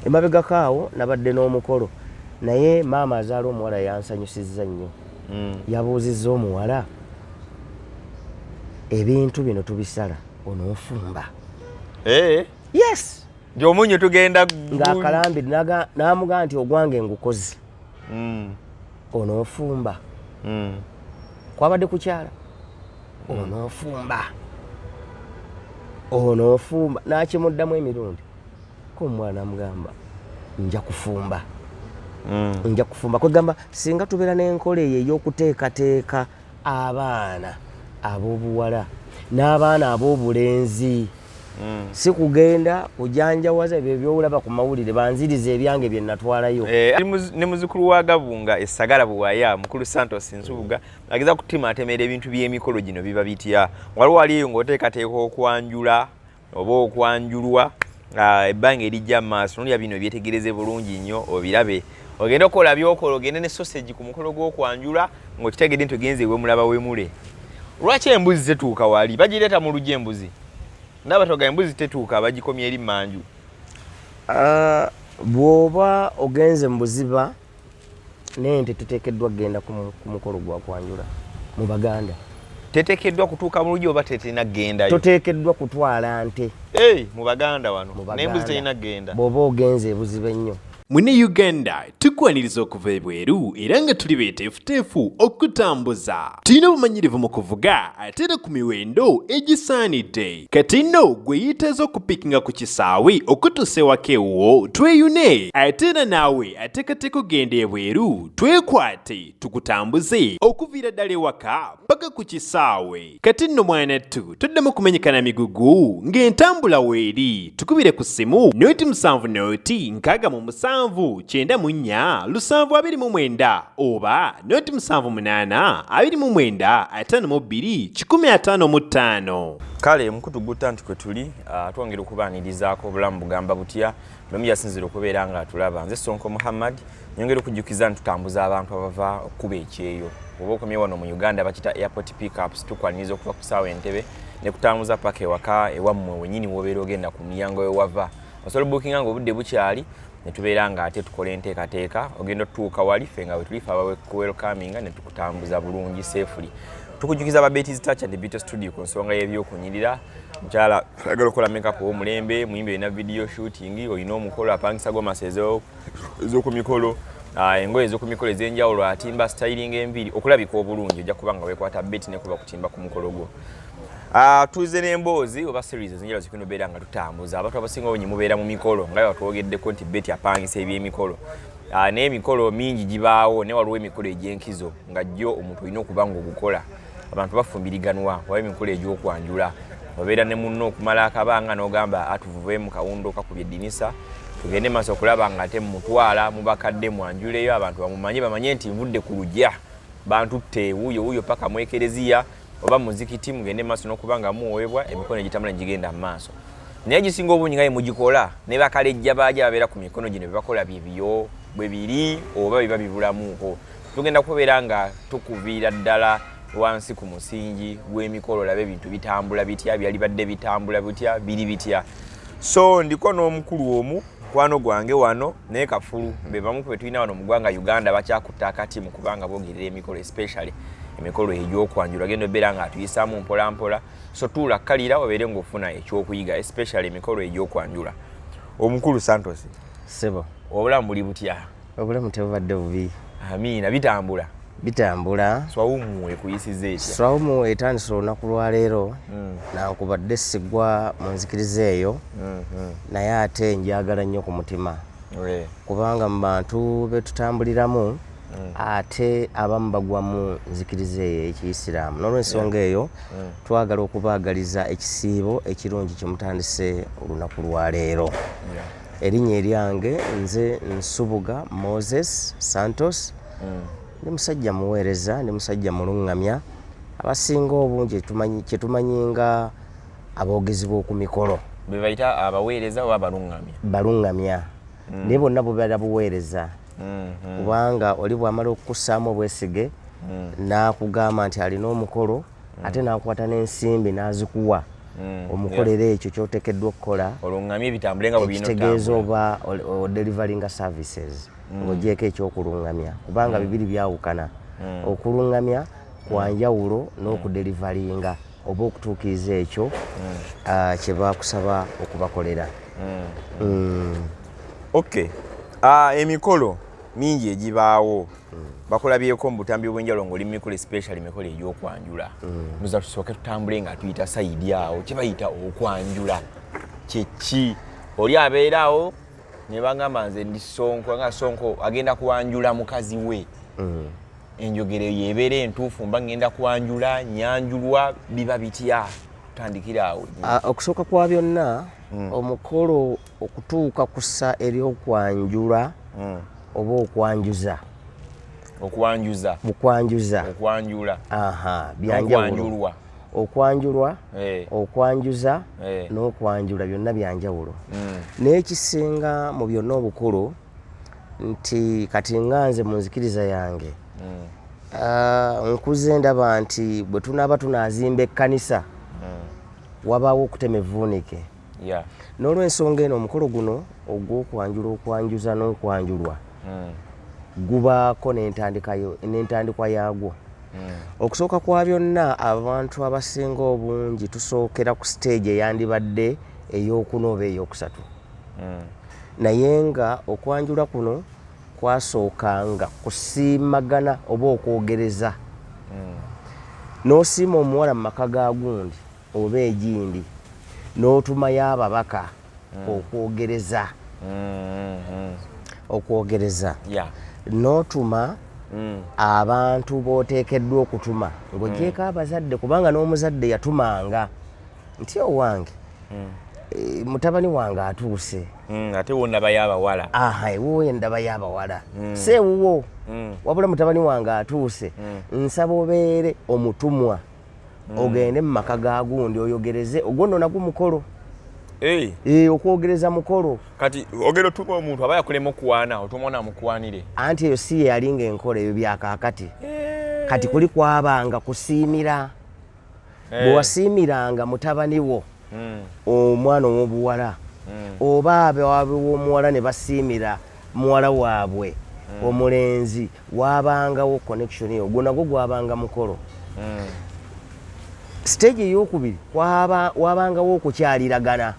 emabega kaawo nabadde n'omukolo naye maama azaala omuwala yansanyusizza nnyo. Yabuuzizza omuwala ebintu bino tubisala onoofumba. Yes, gy'omunyo tugenda ng'akalambi n'amugamba nti ogwange ngukozi onoofumba. Kwabadde kukyala onoofumba n'akimuddamu emirundi ko omwana amugamba nja kufumba. Nja kufumba kwegamba singa tubeera n'enkola eyo ey'okuteekateeka abaana ab'obuwala n'abaana ab'obulenzi si kugenda kujanjawaza ebyo by'olaba ku mawulire banziriza ebyange bye natwalayo. Ne muzukulu wa Gabunga essagala buwaya mukulu Santos Nsubuga ageza kutimatemera ebintu by'emikolo gino biba bitya. Waliwo aliyo ng'oteekateeka okwanjula oba okwanjulwa ebbanga erijja mu maaso nolya bino byetegereze bulungi nnyo obirabe. Ogenda okukola by'okola ogende ne sausage ku mukolo gw'okwanjula ng'okitegedde nti ogenze ewe mulaba wemule. Lwaki embuzi tetuuka wali bagireeta mu lugya embuzi? N'abatoga embuzi tetuuka bagikomye eri manju. Bw'oba ogenze mu buziba n'ente teteekeddwa kugenda ku mukolo gwa kwanjula mu Baganda. Teteekeddwa kutuuka mu lugya oba teterina kgendayo? Toteekeddwa kutwala nte. Mu Baganda wano n'embuzi terina kgenda. Bw'oba ogenze ebuziba ennyo. Mune Uganda tukwaniriza okuva ebweru era nga tuli beeteefuteefu okutambuza. Tulina obumanyirivu mu kuvuga ate era ku miwendo egisaanidde. Kati nno gwe yeetaaza okupikinga ku kisaawe okutuusa ewaka ewuwo tweyune ate era naawe ateekateeka okugenda ebweru twekwate tukutambuze okuviira ddala ewaka paka ku kisaawe. Kati nno mwanattu toddamu kumenyekana migugu ng'entambula weeri tukubire ku ssimu noti 7 noti 6 94 729 oba noti 78 29 52 155. Kale mukutu gutanti kwe tuli twongera okubaanirizaako obulamu bugamba butya bwe mujasinzira okubeera nga tulaba. Nze Sonko Muhammad nyongera okujjukiza ntutambuza abantu abava okuba ekyeyo oba okomye wano mu Uganda bakita airport pickups tukwaniriza okuva ku ssaawa Entebbe ne kutambuza paka ewaka ewammwe wenyini wobeera ogenda ku mulyango wewava. Osobola bookinga nga obudde bukyali ne tubeera nga ate tukola enteekateeka ogenda otutuuka wali ffe nga bwe tulifa welcoming ne tukutambuza bulungi safely. Tukujjukiza Babeti's Touch and Beauty Studio ku nsonga y'ebyokunyirira. Mukyala ayagala okukola makeup ow'omulembe muyimbe na video shooting olina omukolo apangisa gomasi ez'oku mikolo engoye ez'oku mikolo ez'enjawulo atimba styling enviri okulabika obulungi ojja kuba nga weekwata beti ne kuba kutimba ku mukolo gwo. Tuze n'emboozi oba series ezinjala zikino beera nga tutambuza abantu abasinga obunyi mubeera mu mikolo nga batwogeddeko nti beti apangisa eby'emikolo. N'emikolo mingi gibaawo ne waliwo emikolo egy'enkizo nga jjo omuntu olina okuba ng'ogukola. Abantu bafumbiriganwa waba emikolo egy'okwanjula obeera ne munno okumala akabanga n'ogamba atuvuve mu kawundo kakubye eddinisa tugende maaso okulaba nga ate mutwala mu bakadde mwanjuleyo abantu bamanye nti nvudde ku lugya bantutte wuuyo paka mu ekereziya oba muzikiti mugende maaso n'okuba nga muweebwa emikono egitambula gigenda mu maaso. Naye gisinga obungi nga mugikola ne bakalejja baaja babeera ku mikono gino bebakola bibyo bwe biri oba biba bibulamuko. Tugenda kubeera nga tukuviira ddala wansi ku musingi gw'emikolo labe ebintu bitambula bitya byali badde bitambula bitya biri bitya. So ndiko n'omukulu omu kwano gwange wano naye kafulu be bamu ku betulina wano mu ggwanga Uganda bakyakutta akati mu kubanga bogerera emikolo especially emikolo egy'okwanjula genda obeera nga atuyisaamu mpola mpola. So tuula kalira obeere ng'ofuna ekyokuyiga especially emikolo egy'okwanjula. Omukulu Santos sebo obulamu buli butya? Obulamu tebubadde bubi. Amiina bitambula. Swawumu ekuyisiza etya? Swawumu etandisa olunaku lwa leero nankubadde sigwa mu nzikiriza eyo naye ate njagala nnyo ku mutima kubanga mu bantu betutambuliramu ate abamu bagwa mu nzikiriza eyo ekiyisiraamu. N'olw'ensonga eyo twagala okubaagaliza ekisiibo ekirungi kyemutandise olunaku lwa leero. Erinnya eryange nze Nsubuga Santos ndi musajja muweereza ndi musajja mulungamya abasinga obungi kyetumanyi nga aboogezi b'oku mikolo be bayita abaweereza oba balungamya naye bonna bubeera buweereza kubanga oli bw'amala okukussaamu obwesige n'akugamba nti alina omukolo ate n'akwata n'ensimbi n'azikuwa omukolera ekyo kyotekeddwa okukola olungamye ebitambule nga bwe bino kitegeeza oba delivering services ng'ogyeko ekyokulungamya kubanga bibiri byawukana okulungamya kwanjawulo n'okudelivaringa oba okutuukiriza ekyo kye bakusaba okubakolera. Okay. Emikolo mingi egibaawo bakulabyeko mu butambi bw'enjalo ng'oli mikolo especially mikolo egy'okwanjula nuza tusooke tutambule nga tuyita sayidi awo kye bayita okwanjula kyeki oli abeerawo ne bagamba nze ndi Sonko nga Sonko agenda kuwanjula mukazi we enjogero yebeera entuufu mba ngenda kuwanjula nyanjulwa biba bitya tutandikira awo. Okusooka kwa byonna omukolo okutuuka kussa eri okwanjula oba okwanjuza okwanjula byanjawulo okwanjulwa okwanjuza n'okwanjula byonna byanjawulo n'ekisinga mu byonna obukulu nti kati nganze mu nzikiriza yange nkuze ndaba nti bwe tunaaba tunaazimba ekkanisa wabaawo okutema evvuunike n'olw'ensonga eno omukolo guno ogw'okwanjula okwanjuza n'okwanjulwa gubaako n'entandikwa yaagwo. Okusooka kwa byonna abantu abasinga obungi tusookera ku stage eyandibadde ey'okuna oba ey'okusatu naye nga okwanjula kuno kwasookanga kusiimagana oba okwogereza n'osiima omuwala mu maka ga gundi oba egindi n'otumayo ababaka okwogereza n'otuma abantu b'oteekeddwa okutuma ng'ogyeko abazadde kubanga n'omuzadde yatumanga nti owange mutabani wange atuuse ate wondaba y'abawala ewuwo endaba y'abawala si ewuwo wabula mutabani wange atuuse nsaba obeere omutumwa ogende mu maka ga gundi oyogereze ogwo nno nagwo mukolo okwogereza mukolo kati ogero tuba omuntu aba yakulema okuwaana otumona mukwanire anti eyo si yeyalinga enkola ebyo byakaakati kati kuli kwabanga kusiimira bwe wasiimiranga mutabani wo omwana ow'obuwala oba abawabe w'omuwala ne basiimira muwala waabwe omulenzi waabangawo connection eyo ogwo nagwo gwabanga mukolo. Stage ey'okubiri waabangawo okukyaliragana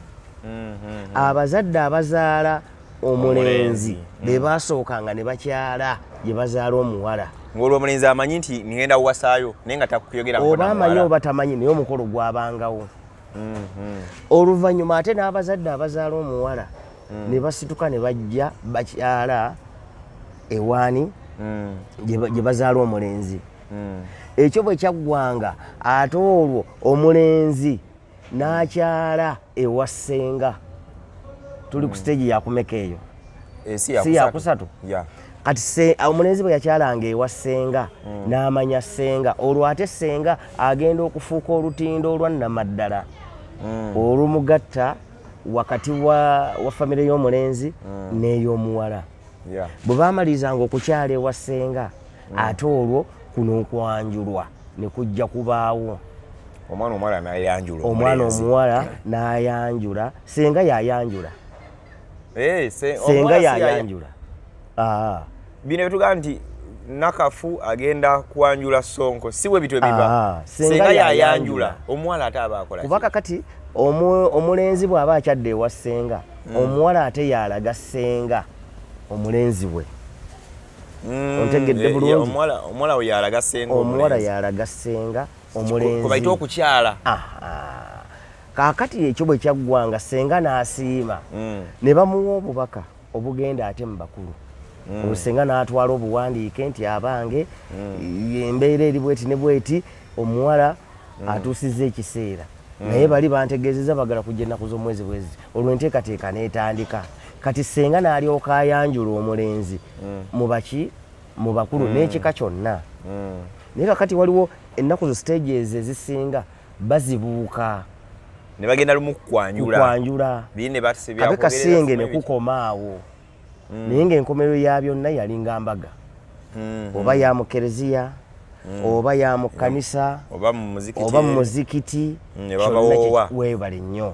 abazadde abazaala omulenzi be basookanga ne bakyala gye bazaala omuwala ng'olwo omulenzi amanyi nti ngenda kuwasaayo naye nga takuyogera oba amanyi oba tamanyi naye omukolo gwabangawo. Oluvannyuma ate n'abazadde abazaala omuwala ne basituka ne bajja bakyala ewaani gye bazaala omulenzi. Ekyo bwe kyaggwanga ate olwo omulenzi n'akyala ewa ssenga. Tuli ku stage yakumeka eyo si yakusatu kati omulenzi bwe yakyalanga ewa ssenga n'amanya ssenga olwo ate ssenga agenda okufuuka olutindo olwannamaddala olumugatta wakati wa famire y'omulenzi n'ey'omuwala. Bwe baamalizanga okukyala ewa ssenga ate olwo kuno okwanjulwa ne kujja kubaawo omwana omuwala n'ayanjula omwana omuwala n'ayanjula ssenga yayanjula senga yayanjula. Bino byetugamba nti nakafu agenda kwanjula Sonko si bwe bitwe biba senga yayanjula omuwala ate aba akola kubaka kati omulenzi bw'aba akyadde ewa ssenga omuwala ate yalaga ssenga omulenzi we. Ontegedde bulungi omuwala we yalaga ssenga omuwala yalaga ssenga omulenzi kubaita okukyala. Kaakati ekyo bwe kyaggwanga ssenga n'asiima ne bamuwa obubaka obugenda ate mu bakulu ssenga n'atwala obuwandiike nti abange embeera eri bweti ne bweti omuwala atuusizza ekiseera naye bali bantegeezezza bagala kujja ennaku z'omwezi bwezi olwo enteekateeka n'etandika kati ssenga n'alyoka ayanjula omulenzi mu bakulu n'ekika kyonna. Naye kakati waliwo ennaku zo stages ezisinga bazibuuka ne bagenda lumu kukwanjula abe kasenge ne kukoma awo naye ng'enkomerero ya byonna yalinga mbaga oba ya mu kereziya oba ya mu kkanisa oba mu muzikiti weebale nnyo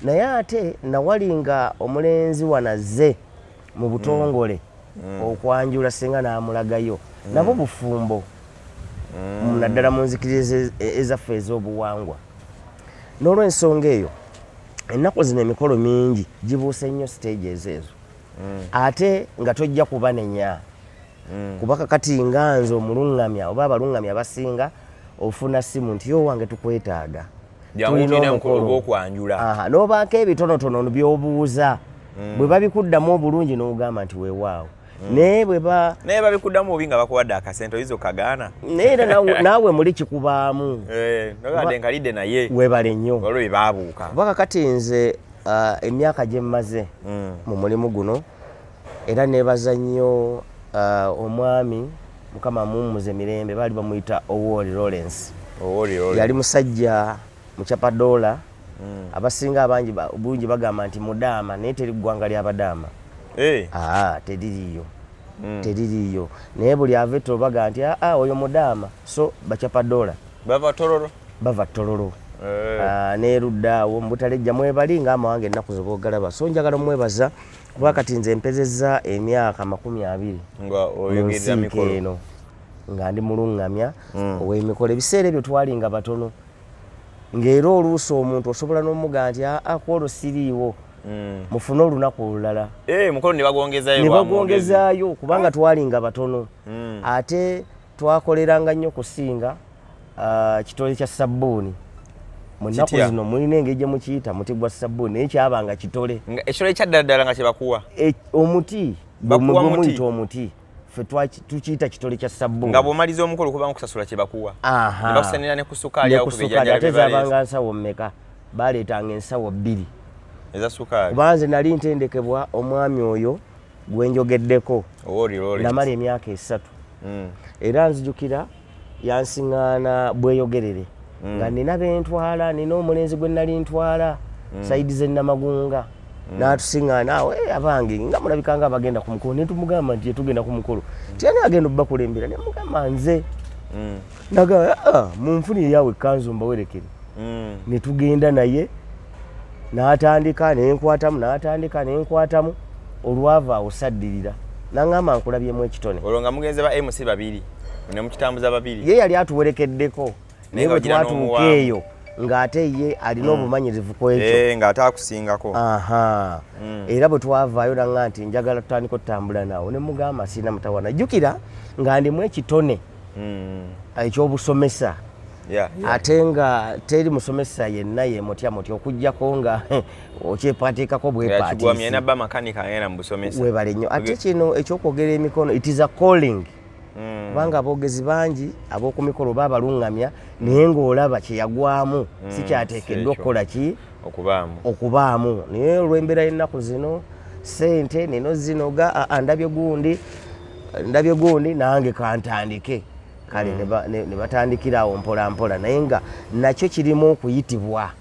naye ate nawalinga omulenzi wanazze mu butongole okwanjula singa n'amulagayo nabo bufumbo naddala mu nzikiriza ezaffe ez'obuwangwa n'olw'ensonga eyo ennaku zino emikolo mingi gibuuse nnyo stages ezo ate nga tojja kubanenya kuba kakati nga nze omuluŋŋamya oba abaluŋŋamya basinga ofuna simu nti yo wange tukwetaaga tulina omukolo n'obaako ebitonotono by'obuuza bwe babikuddamu obulungi n'ogamba nti weewaawo naye babikuddamu obi nga bakuwadde akasente oyinza okagaana naye era naawe muli kikubaamu ngalidde naye weebale nnyo olwo bye baabuuka kuba kakati nze emyaka gye mmaze mu mulimu guno era neebaza nnyo omwami mukama mummuze mirembe baali bamuyita Owori Lawrence yali musajja mucapadola abasinga abangi bulungi bagamba nti mudaama naye teri ggwanga ly'abadaama teririyo naye buli aveto baga nti oyo mudaama so bacapadola bava tololo nerudaawo mubutalejja mwebali nga amawange ennaku zobogalaba so njagala mwebaza kuba kati nze mpezezza emyaka 20 nga eno nga ndi muluŋŋamya ow'emikolo ebiseera ebyo twalinga batono ng'era oluusi omuntu osobola n'omuga nti kwolwo siriiwo mufune olunaku olulala mukolo ne bagwongezaayo kubanga twalinga batono ate twakoleranga nnyo kusinga kitole kya sabbuuni mu nnaku zino mulina engeri gye mukiyita muti gwa sabbuuni naye kyabanga kitole ekitole kyaddala nga kye bakuwa omuti bwemuyita omuti ffe tukiyita kitole kya sabbuuni nga bw'omaliza omukolo kubanga kusasula kye bakuwa ne bakusanira ne ku sukaali awo ate zaabanga nsawo mmeka baleetanga ensawo 2 eza sukaali kuba nze nali ntendekebwa omwami oyo gwenjogeddeko namala emyaka 3 era nzijukira yansiŋŋaana bweyogerere nga nina bentwala nina omulenzi gwe nali ntwala saidi z'ennamagunga n'atusiŋŋaana awo abange nga mulabika nga abagenda ku mukolo ne tumugamba nti tugenda ku mukolo tyani agenda obbakulembera ne mugamba nze naga munfunire yawe ekkanzu mbawerekere ne tugenda naye n'atandika nenkwatamu olwava awo saddirira n'aŋŋamba nkulabyemu ekitone olwo nga mugenze ba MC 2 ne mukitambuza 2 ye yali atuwerekeddeko naye bwe twatuuka eyo ng'ate ye alina obumanyirivu ku ekyo ng'ate akusingako era bwe twavaayo naŋŋa nti njagala tutandika otutambula naawo ne mugamba sirina mutawana jjukira nga ndimu ekitone eky'obusomesa ate nga teri musomesa yenna ye mutya okuggyako nga okyepaatiikako bwepatiisiwebale nnyo ate kino ekyokwogera emikono it is a calling kubanga aboogezi bangi ab'oku mikolo baabaluŋŋamya naye ng'olaba kyeyagwamu si kyateekeddwa okukola ki okubaamu naye olw'embeera y'ennaku zino sente nino zinoga ndabye gundi nange kantandike kale ne batandikira awo mpola mpola naye nga nakyo kirimu okuyitibwa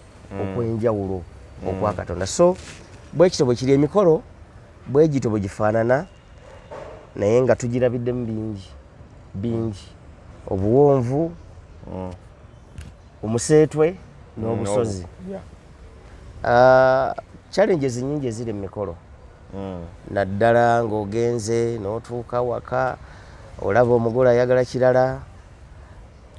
okwenjawulo okwa Katonda so bwe kityo bwe kiri emikolo bwe gito bwe gifaanana naye nga tugirabiddemu bingi obuwonvu omuseetwe n'obusozi challenges nyingi eziri mu mikolo naddala ng'ogenze n'otuuka waka olaba omugole ayagala kirala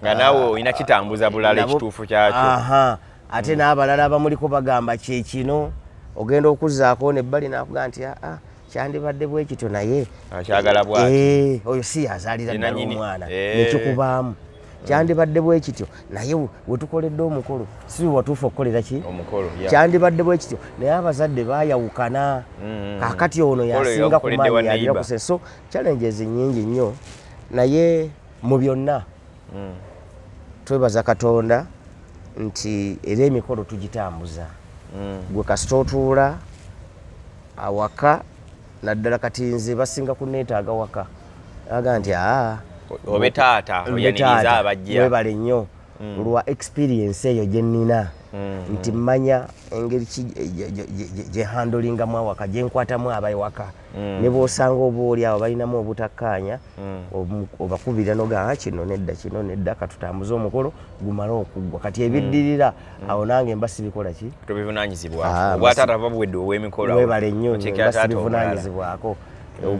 nga naawe olina kitambuza bulala ekituufu kyakyo ate n'abalala abamuliko bagamba kyekino ogenda okuzzaako nebbali n'akugaa nti kyandibadde bwe kityo naye akyagala bwaki oyo si yazaalira ddala omwana nekikubaamu kyandibadde bwe kityo naye wetukoledde omukolo si watuufu okukolera ki kyandibadde bwe kityo naye abazadde baayawukana kaakati ono yasinga ku maanyi yalira kuse so challenges nyingi nnyo naye mu byonna twebaza Katonda nti era emikolo tugitambuza gwe kasita otuula awaka naddala kati nze basinga kuneetaaga waka aga nti obe taata oyaniriza abajja webale nnyo lwa experience eyo gye nnina nti mmanya engeri gye handlingamu awaka gye nkwatamu abawaka ne bw'osanga oba oli awo balinamu obutakkaanya obakubira nogaa kino nedda katutambuze omukolo gumale okuggwa kati ebiddirira awo nange mba sibikola ki tobivunaanyizibwako bw'ataata babuwedde ow'emikolo webale nnyo mba sibivunaanyizibwako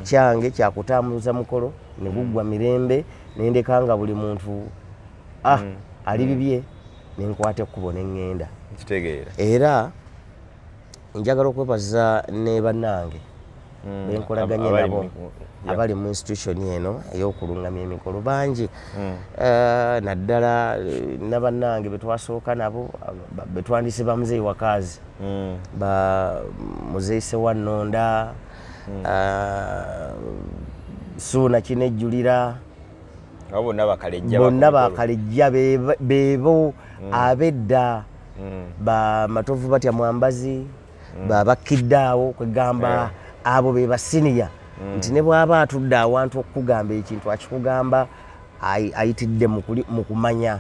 kyange kyakutambuza mukolo ne guggwa mirembe nendekanga buli muntu ali bibye nenkwata ekkubo neŋŋenda era njagala okwebaza ne bannange benkolaganye nabo abali mu institution eno ey'okulungamya emikolo bangi naddala nabannange betwasooka nabo betwandise bamuzeeyi wakazi muzeeyi Sewannonda Suuna Kinejjulira bonna bakalejja beebo abedda bamatovu batya Mwambazi babakkiddeawo kwegamba abo be basiniya nti ne bw'aba atudde awantu okukugamba ekintu akikugamba ayitidde mu kumanya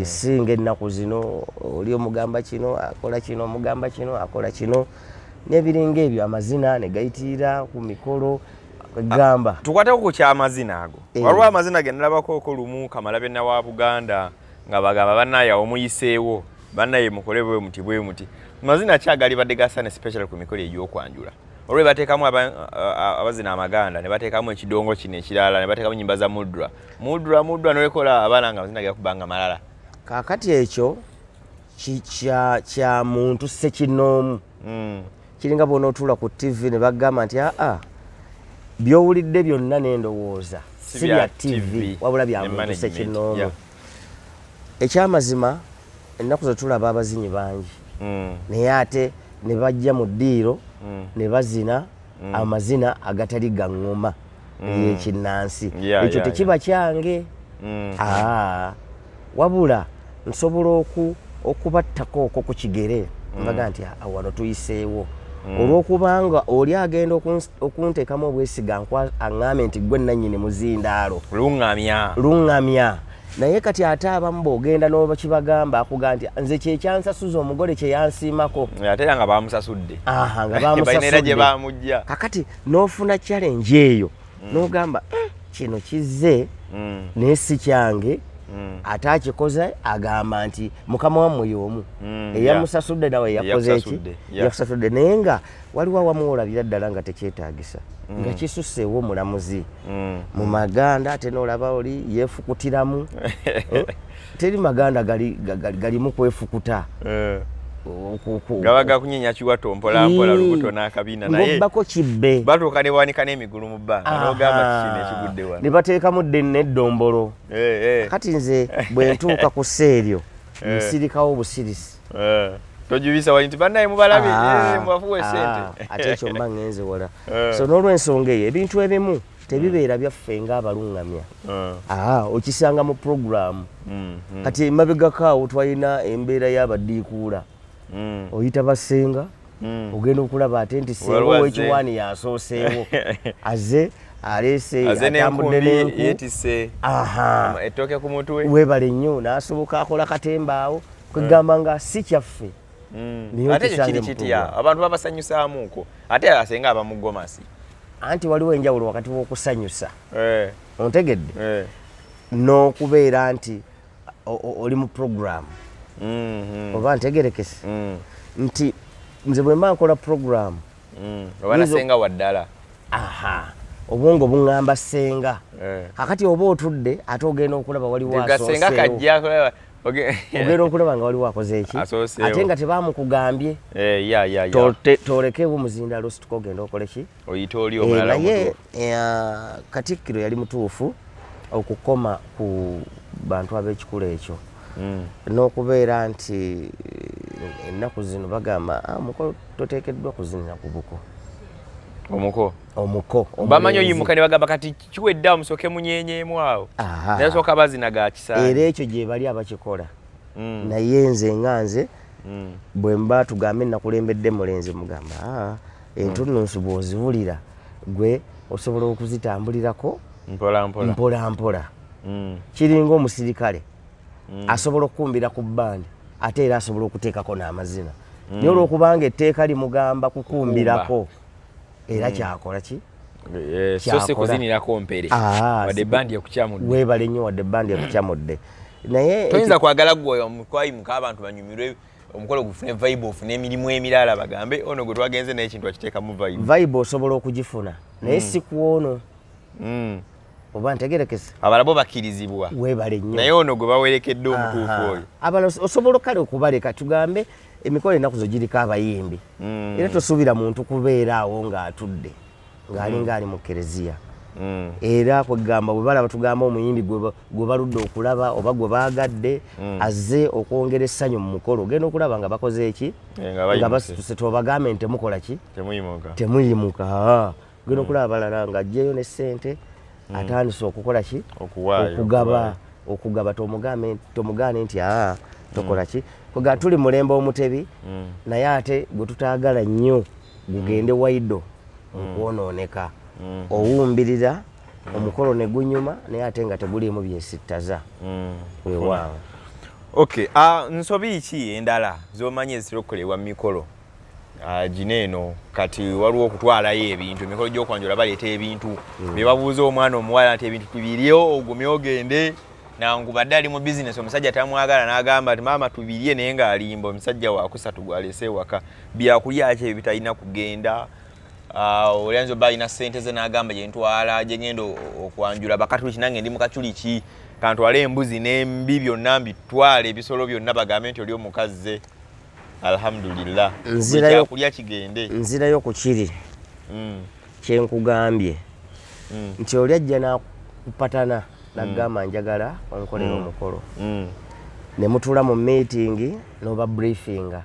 singa ennaku zino oli omugamba kino akola kino omugamba kino akola kino n'ebiringa ebyo amazina ne gayitirira ku mikolo kwegamba tukwateko ku kyamazina ago waliwo amazina ge nalabako lumu Kamalabyonna wa Buganda nga bagamba bannaye omuyiseewo bannaye mukole bwe muti mazina kyagali badde gasane special ku mikolo egy'okwanjula olwe bateekamu abazina amaganda ne bateekamu ekidongo kino ekirala ne bateekamu nyimba za mudra nolekola abaana nga mazina gakubanga malala kaakati ekyo kya muntu ssekinoomu kiringa bw'onootuula ku TV ne bagamba nti byowulidde byonna n'endowooza si bya TV wabula bya muntu ssekinoomu ekyamazima ennaku ze tulaba abazinyi bangi naye ate ne bajja mu ddiiro ne bazina amazina agatali gaŋŋoma y'ekinnansi ekyo tekiba kyange wabula nsobola okubattako okwo ku kigere mbaga nti wano tuyiseewo olw'okubanga oli agenda okunteekamu obwesiga aŋŋambe nti gwe nannyini muzindaalo luŋŋamya naye kati ate abamu bw'ogenda n'oba kibagamba akuga nti nze kyekyansasuza omugole kye yansiimako ate nga bamusasudde nga bamusasudde kakati n'ofuna challenge eyo n'ogamba kino kizze naye si kyange ate akikoze agamba nti mukama wammwe y'omu eyamusasudde nawe yakoze eki yakusasudde naye nga waliwo awamu olabira ddala nga tekyetaagisa nga kisusseewo omulamuzi mu maganda ate n'olaba oli yeefukutiramu teri maganda galimu kwefukuta gabaga kunyenya kiwato mpola lubuto n'akabiina naye ngobbako kibbe batuuka ne bawanika n'emigulu mu bbanga n'ogamba kino ekigudde wano ne bateekamu ddenne eddombolo kati nze bwe ntuuka ku sseeryo nsirikawo busirisi tojubisa wali nti bannaye mubalabye mubafuwe ssente ate ekyo mba ngenze wala so n'olw'ensonga eyo ebintu ebimu tebibeera byaffe ng'abaluŋŋamya okisanga mu puroguramu kati emabegako awo twalina embeera y'abaddiikuula oyita basenga ogenda okulaba ate nti senga ow'ekiwaani yasooseewo aze aleese atambudde n'enku yeetisse ettooke ku mutwe weebale nnyo n'asoboka akola katemba awo kwegamba nga si kyaffe ate ekyo kiri kitya abantu babasanyusaamuuko ate asenga abamugomasi anti waliwo enjawulo wakati w'okusanyusa ontegedde n'okubeera nti oli mu puroguramu oba ntegerekese nti nze bwe mba nkola puroguramu oba nasenga waddala obwongo buŋŋamba senga kakati oba otudde ate ogenda okulaba waliwo asooseewo ogenda okulaba nga waliwo akoze eki ate nga tebamukugambye tolekeewo muzindaalo situka ogenda okole ki naye Katikkiro yali mutuufu okukoma ku bantu ab'ekikula ekyo n'okubeera nti ennaku zino bagamba omukolo toteekeddwa kuzinira ku buko omuko bamanyi oyimuka ne bagamba kati kiwedde musooke munyenyeemu awo naye sooka bazina ga kisaani era ekyo gye bali abakikola naye nze nga nze bwe mba tugambe nakulembedde mulenzi mugamba entunnunsi bw'ozibulira gwe osobola okuzitambulirako mpola mpola kiringa omusirikale asobola okukumbira ku bbandi ate era asobola okuteekako n'amazina naye olwokubanga etteeka limugamba kukumbirako era kyakola ki so se kuzinirako mpere wadde bandi yakukyamudde weebale nnyo wadde bandi yakukyamudde naye toyinza kwagala gwe kwayimuka abantu banyumirwe omukolo gufune vibe ofune emirimu emirala bagambe ono gwe twagenze naye ekintu akiteekamu vibe osobola okugifuna naye si kwono oba ntegerekese abalabo bakkirizibwa weebale nnyo naye ono gwe bawerekedde omutuufu oyo abala osobola kale okubaleka tugambe emikolo ennaku zo giriko abayimbi era tosuubira muntu kubeera awo ng'atudde ng'alinga ali mu kereziya era kwegamba bwe balaba tugamba omuyimbi gwe baludde okulaba oba gwe baagadde azze okwongera essanyu mu mukolo ogenda okulaba nga bakoze eki nga basituse tobagambe nti temukola ki temuyimuka ogenda okulaba balala ng'ajjeyo ne ssente atandise okukola ki okugaba tomugaane nti tokola ki kwega tuli mulembe omutebi naye ate gwe tutaagala nnyo gugende waido okwonooneka owumbirira omukolo ne gunyuma naye ate nga teguliimu byesittaza weewaawo okay nsobi ki endala z'omanyi ezitera okukolebwa mu mikolo gino eno kati waliwo okutwalayo ebintu emikolo gy'okwanjula baleeta ebintu bye babuuza omwana omuwala nti ebintu tubirye ogumye ogende nangu badde ali mu bizinesi omusajja tamwagala n'agamba nti maama tubirye naye ng'alimba omusajja wakusatu gwalese ewaka byakulya ki ebyo bitalina kugenda olyanza oba alina ssente ze n'agamba gye ntwala gye ngenda okwanjula bakatuli kinange ndi mu kaculi ki kantwala embuzi n'embi byonna mbitwala ebisolo byonna bagambe nti oli omukazi ze alhamdulillah kyakulya kigende nzirayo ku kiri kyenkugambye nti oli ajja nakupatana nagamba njagala onkolera omukolo ne mutuula mu meeting n'oba briefinga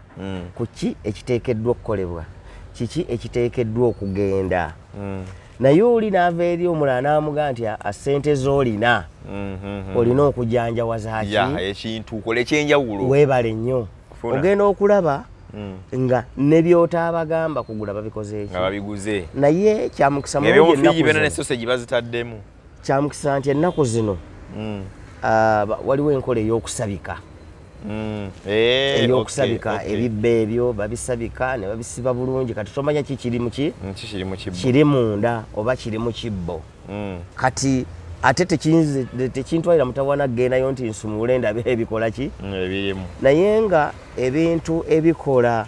ku ki ekiteekeddwa okukolebwa kiki ekiteekeddwa okugenda naye oli n'ava eri omulala n'amugamba nti ssente z'olina olina okujanjawaza ekintu kola ekyenjawulo weebale nnyo ogenda okulaba nga ne by'otaabagamba kugula babikoze eki babiguze naye kyamukisa kyamukisa nti ennaku zino waliwo enkola ey'okusabika ey'okusabika ebibba ebyo babisabika ne babisiba bulungi kati tomanya ki kiri munda oba kiri mu kibbo kati ate tekintwalira mutawana gendayo nti nsumule ndabe ebikola ki naye nga ebintu ebikola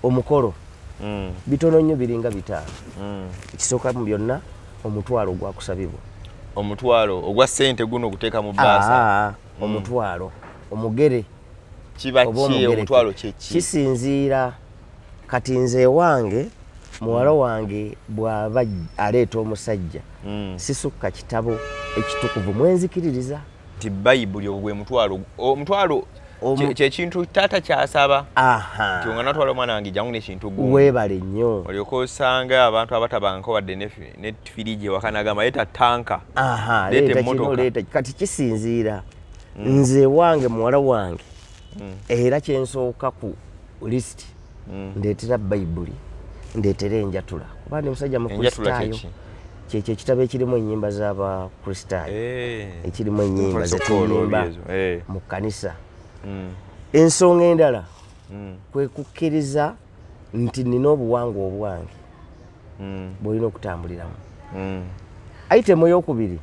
omukolo bitono nnyo biringa 5 ekisooka mu byonna omutwalo gwakusabibwa omutwalo ogwa ssente guno okuteeka mu bbaasa omutwalo omugere kiba ki omutwalo kyeki kisinziira kati nze wange muwala wange bw'aba aleeta omusajja sisukka kitabo ekitukuvu mwenzikiririza nti bayibuli ogwo gwe omutwalo kyekintu taata kyasaba nti nga natwala omwana wange jangu nekintu gumu weebale nnyo olyoka osanga abantu abatabanko wadde ne firiji ewaka n'agamba leeta tanka leeta emmotoka kati kisinziira nze wange muwala wange era kyensooka ku lisiti ndeetera bayibuli ndeetera enjatula kuba ndi musajja mukristaayo kyekyo ekitabo ekirimu ennyimba z'abakristaayo ekirimu ennyimba zetuyimba mu kkanisa ensonga endala kwe kukkiriza nti nina obuwangwa obwange bw'olina okutambuliramu ayitemu ey'okubiri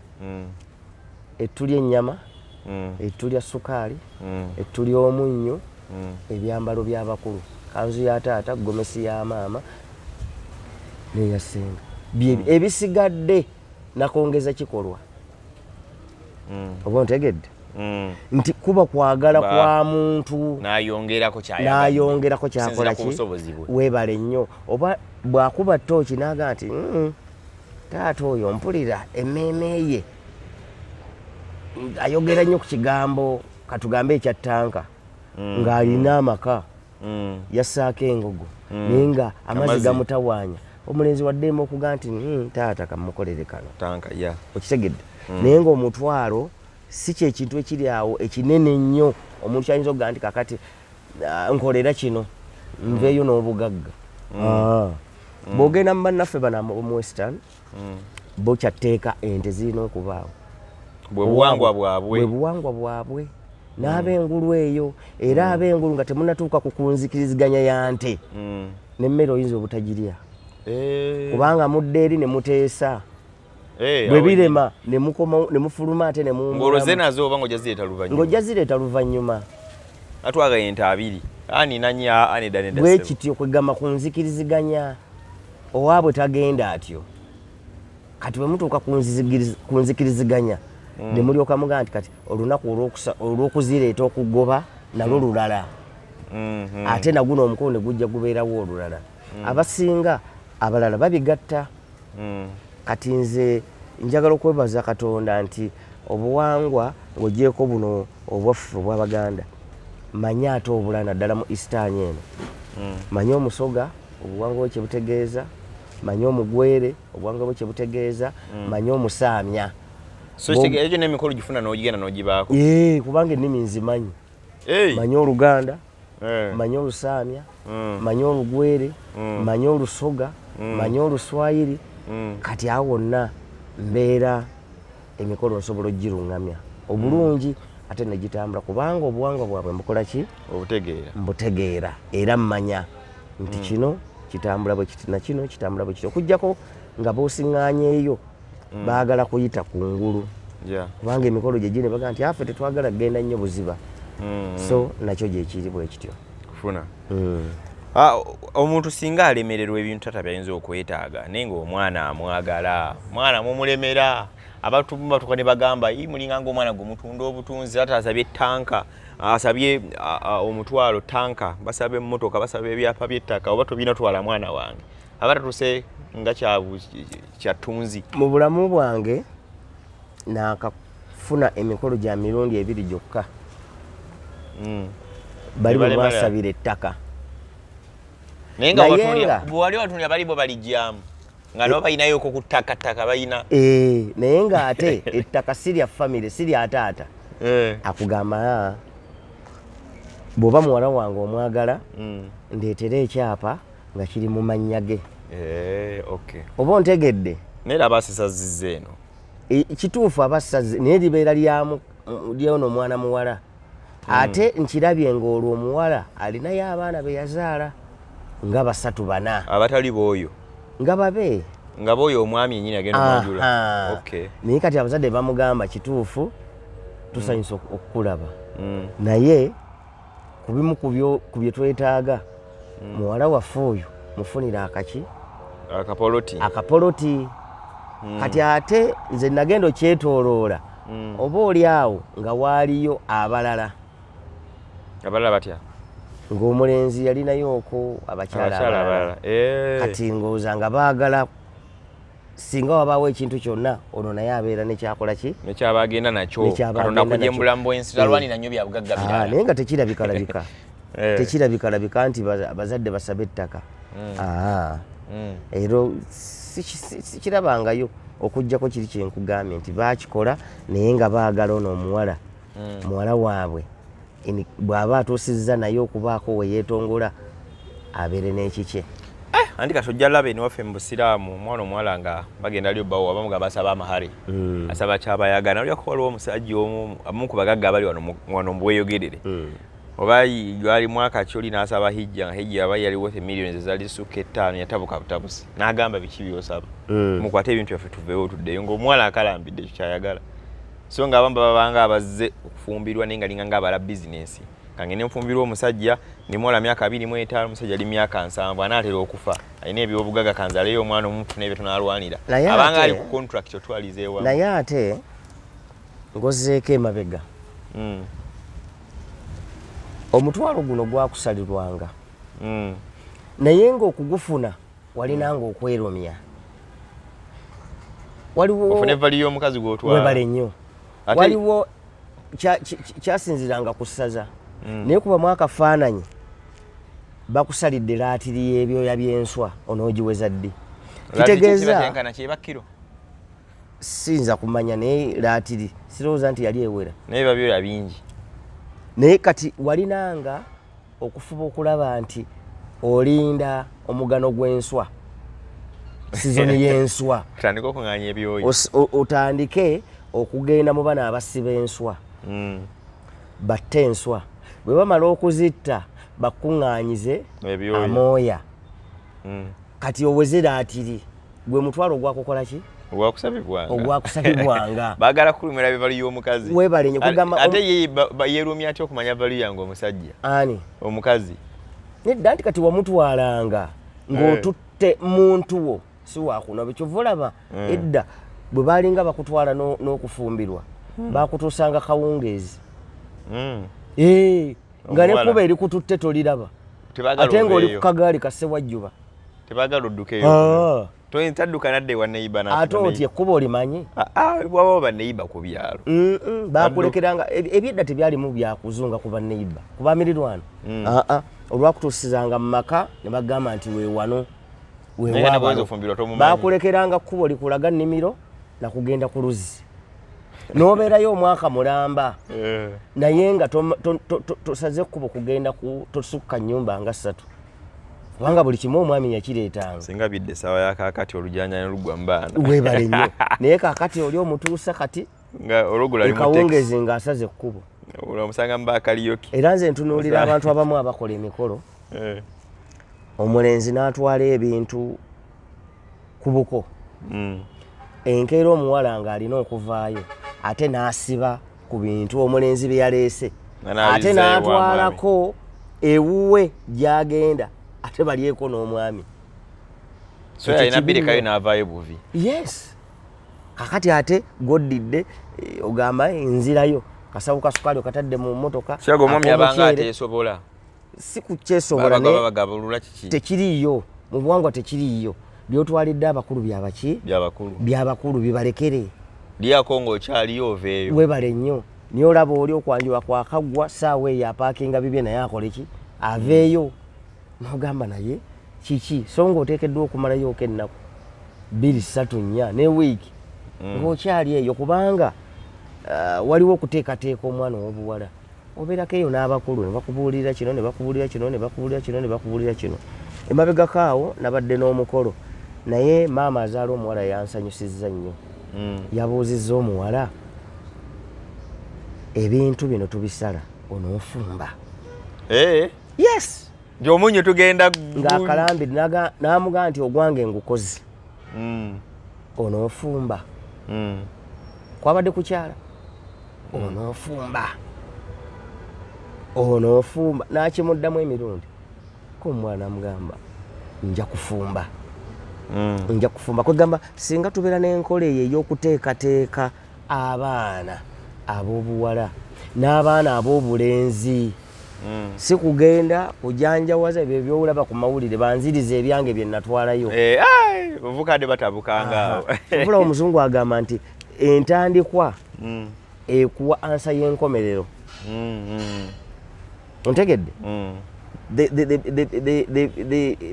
ettulya ennyama ettulya sukaali ettulya omunnyo ebyambalo by'abakulu kanzu ya taata gomesi ya maama neyasenga ebisigadde nakongeza kikolwa oba ontegedde nti kuba kwagala kwa muntu n'ayongerako kyakola ki weebale nnyo oba bw'akuba ttooki n'aga nti taata oyo mpulira emmeeme ye ayogera nnyo ku kigambo katugambe ekyattanka ng'alina amaka yassaako engogo naye nga amazzi gamutawaanya omulenzi waddemu okuga nti taata kamukolere kano okitegedde naye ng'omutwalo si kyekintu ekiri awo ekinene nnyo omuntu kyayinza okuga nti kakati nkolera kino nveeyo n'obugagga bw'ogenda mu bannaffe bano mu western bo kyatteeka ente zirina okubaawo bwe buwangwa bwabwe n'ab'engulu eyo era ab'engulu nga temunnatuuka ku kunzikiriziganya ya nte n'emmere oyinza obutagirya kubanga mudde eri ne muteesa bwe birema ne mufuluma ate ne ng'oloze nazo oba ng'ojja zireeta luvannyuma atwagaye ente abiri anina nnya aneda neda bwe kityo kwegamba kunzikiriziganya owaabwe tagenda atyo kati bwe mutuuka kunzikiriziganya ne mulyoka muga nti kati olunaku olw'okuzireeta okugoba nalwo lulala ate naguno omukolo ne gujja gubeerawo olulala abasinga abalala babigatta kati nze njagala okwebaza Katonda nti obuwangwa ng'ogyeko buno obwaffe obw'Abaganda manya ate obulala naddala mu Eastern eno manya omusoga obuwangwa bwe kye butegeeza manya omugwere obuwangwa bwe kye butegeeza manya omusaamya so ekyo n'emikolo gifuna n'ogigenda n'ogibaako kubanga ennimi nzimanyi manya Oluganda manya Olusaamya manya Olugwere manya Olusoga manya Oluswayiri kati awo wonna mbeera emikolo nsobola ogiruŋŋamya obulungi ate negitambula kubanga obuwangwa bwabwe mbukola ki mbutegeera era mmanya nti kino kitambula bwe kiti nakino kitambula bwe kiti okuggyako nga boosiŋŋaanyeeyo baagala kuyita ku ngulu kubanga emikolo gye gine baga nti affe tetwagala kgenda nnyo buziba so nakyo gyekiri bwe kityo kufuna omuntu singa alemererwa ebintu tata byayinza okwetaaga naye ng'omwana amwagala mwana mumulemera abantu batuka ne bagamba mulinga ng'omwana gumutunda obutunzi ate asabye tanka asabye omutwalo tanka basabye emmotoka basabye ebyapa by'ettaka oba tobina twala mwana wange abatatuse nga kyatunzi mu bulamu bwange nakafuna emikolo gya mirundi ebiri gyokka bali basabira ettaka naye nga bwali watundira balibo balijjamu nga nabo balinayo ko ku ttaka balina naye nga ate ettaka si lya famire si lya taata akugamba bw'oba muwala wange omwagala ndeetera ekyapa nga kiri mu mannya ge oba ontegedde naye abasisazizza eno kituufu abasazi naye libeera lyono omwana muwala ate nkirabye ng'olwo omuwala alinayo abaana be yazaala nga 3-4 abatali b'oyo nga babe nga b'oyo omwami yennyini agenda omwajula naye kati abazadde bamugamba kituufu tusanyusa okukulaba naye ku bimu ku bye twetaaga muwala waffe oyo mufunira akapoloti kati ate nze nagenda okyetooloola oba oli awo nga waaliyo abalala batya ng'omulenzi yalinayooko abakyala abalala kati ng'oza nga baagala singa wabaawo ekintu kyonna ono naye abeera nekyakola ki nekyabagenda nakyo Katonda kujembulamu bwensi talwanira nnyo bya bugagga birala naye nga tekirabikalabika nti bazadde basaba ettaka ero sikirabangayo okuggyako kiri kyenkugambye nti baakikola naye nga baagala ono omuwala muwala waabwe bw'aba atuusizza naye okubaako we yeetongola abeere n'ekikye andi kati ojja laba eni waffe mu busiraamu omwana omuwala nga bagenda lyo bawo abamu nga basaba amahare asaba kyabayagala nalyako waliwo omusajja omu abamu ku bagagga abali wano mubweyogerere oba gwali mwaka ki oli n'asaba hijja nga hijja aba yaliwo emiliyoni ezali zisukka 5 yatabuka butabusi n'agamba biki by'osaba mukwate ebintu byaffe tuveewo tuddeyo ng'omuwala akalambidde ekyo kyayagala so nga abamu babanga abazze okufumbirwa naye nga linga ng'abala bizinensi kange nenfumbirwa omusajja ndimuwala myaka 25 omusajja ali myaka 7 anaatera okufa alina ebyobugagga kanzaleyo omwana omuntu n'ebyo tunalwanira abanga ali ku contract otwalizeewa naye ate ngozeeko emabega omutwalo guno gwakusalirwanga naye ng'okugufuna walinanga okwerumya waliwo ofune valiyo omukazi gw'otwala webale nnyo waliwo kyasinziranga ku ssaza naye kuba mwakafaananyi bakusalidde laatiri y'ebyoya by'enswa onoogiweza ddi kitegeeza siyinza kumanya naye laatiri sirowooza nti yali ewera naye babyoya bingi naye kati walinanga okufuba okulaba nti olinda omugano gw'enswa sizoni y'enswa otandike okuŋŋaanya ebyoya otandike okugenda mu bana abasiba enswa batte enswa bwe bamala okuzitta bakuŋŋaanyize amooya kati owezeraatiri gwe mutwalo ogwakukola ki ogwakusabibwanga baagala kulumira bibali y'omukazi webalenye kugamba ate yeerumya atya okumanya balu yange omusajja ani omukazi nedda nti kati wamutwalanga ng'otutte muntu wo si wakuno bekyovulaba edda bwe baalinga bakutwala n'okufumbirwa bakutuusanga kawungeezi nga nekuba eri kututte toliraba ate ng'oli ku kagaali kassewajjuba tebaagala oddukeyo tadduka nadde wa neiba ate oti ekkuba olimanyi bwaba baneiba ku byalo bakulekeranga ebyedda tebyalimu byakuzunga ku baneiba ku bamirirwano olwakutuusizanga mu maka ne bagamba nti weewano bakulekeranga kkuba olikulaga nnimiro nakugenda ku luzzi n'obeerayo omwaka mulamba naye nga tosaze kkuba kugenda tosukka nnyumba nga 3 kubanga buli kimu omwami yakireetanga singa bidde essaawa ya kaakati olujanja ne lugwa mbaana weebale nnyo naye kaakati oli omutuusa kati ekawungezi ng'asaze ekkubo omusanga mbaakaliyoki era nze ntunuulira abantu abamu abakola emikolo omulenzi n'atwala ebintu ku buko enkeera omuwala ng'alina okuvaayo ate n'asiba ku bintu omulenzi bye yaleese ate n'atwalako ewuwe gy'agenda ate balyeko n'omwami so yalina birekayo n'avaayo buvi yes kakati ate goddidde ogamba nzirayo kasawo ka sukaali okatadde mu mmotoka kyago omwami abanga ateesobola si kukyesobola tekiriiyo mu buwangwa tekiriiyo byotwalidde abakulu byabaki byabakulu bibalekere lyako ng'okyaliyo oveeyo webale nnyo niyo olaba oli okwanjula kwakaggwa saawa eyo apaakinga bibye naye akoleki aveeyo n'ogamba naye kiki so ng'oteekeddwa okumalayo ennaku 2-3-4 ne wiiki ng'okyali eyo kubanga waliwo okuteekateeka omwana ow'obuwala obeerako eyo n'abakulu ne bakubuulira kino ne bakubuulira kino ne bakubuulira kino ne bakubuulira kino emabegako awo nabadde n'omukolo naye maama azaala omuwala yansanyusizza nnyo yabuuzizza omuwala ebintu bino tubisala onoofumba yes nti omunyo tugenda ng'akalambiri n'amugamba nti ogwange ngukozi onoofumba kwabadde kukyala onoofumba n'akimuddamu emirundi ko omwana amugamba nja kufumba kwegamba singa tubeera n'enkola eyo ey'okuteekateeka abaana ab'obuwala n'abaana ab'obulenzi si kugenda kujanjawaza ebyo byowulaba ku mawulire banziriza ebyange bye natwalayo obukadde batabukanga obula omuzungu agamba nti entandikwa ekuwa ansa y'enkomerero ontegedde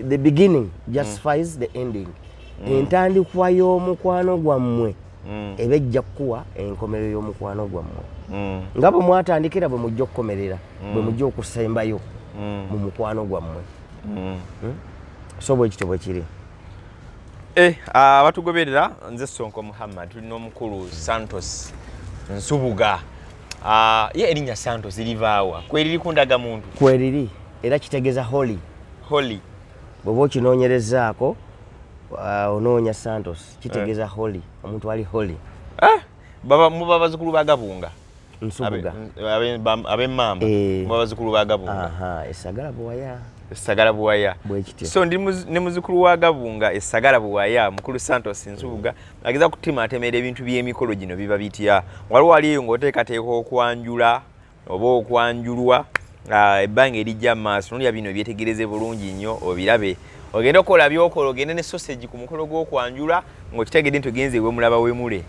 the beginning justifies the ending entandikwa y'omukwano gwammwe ebejja kuwa enkomerero y'omukwano gwammwe nga bwe mwatandikira bwe mujja okukomerera bwe mujja okusembayo mu mukwano gwammwe so bwe kityo bwe kiri abatugoberera nze Sonko Muhammad tuli n'omukulu Santos Nsubuga ye erinnya Santos livaawa kweriri kundaga muntu kweriri era kitegeeza holy bw'oba okinoonyerezaako onoonya Santos kitegeeza holy omuntu ali holy muba bazukulu bagabunga Nsubuga ab'emmamba muba bazukulu bagabunga essagala buwaya so ndi ne muzukulu wa gabunga essagala buwaya mukulu Santos Nsubuga ageza kutimaatemera ebintu by'emikolo gino biba bitya waliwo aliyo ng'oteekateeka okwanjula oba okwanjulwa ebbanga erijja mu maaso nolya bino byetegereze bulungi nnyo obirabe ogenda okukola byokola ogende ne sausage ku mukolo gw'okwanjula ng'okitegedde nti ogenze ewemulaba wemule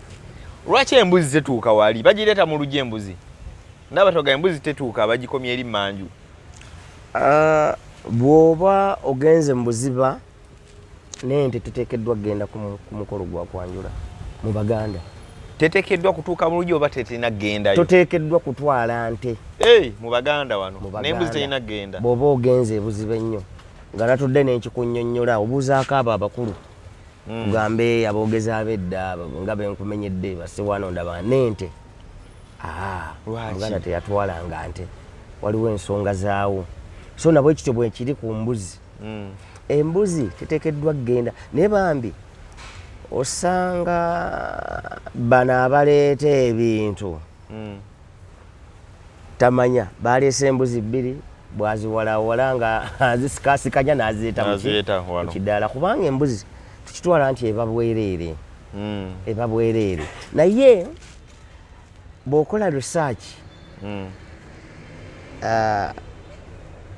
lwaki embuzi tetuuka wali bagireeta mu lugya embuzi ndaba toga embuzi tetuuka bagikomya eri manju bw'oba ogenze mu buziba n'ente teteekeddwa kugenda ku mukolo gwa kwanjula mu Baganda teteekeddwa kutuuka mu lugya oba teterina kgendayo toteekeddwa kutwala nte mu Baganda wano n'embuzi terina kgenda bw'oba ogenze ebuziba ennyo nga natudde n'ekikunnyonnyola obuuzaako abo abakulu kugambe aboogezi ab'edda nga benkumenyedde basiwano ndaba n'ente omuganda teyatwalanga nte waliwo ensonga zaawo so nabwe kityo bwe kiri ku mbuzi embuzi teteekeddwa kgenda naye bambi osanga bano abaleeta ebintu tamanya baleese embuzi 2 bwaziwalawala nga azisikasikanya n'azireeta mu kidaala kubanga embuzi tukitwala nti eba bwereere naye bw'okola research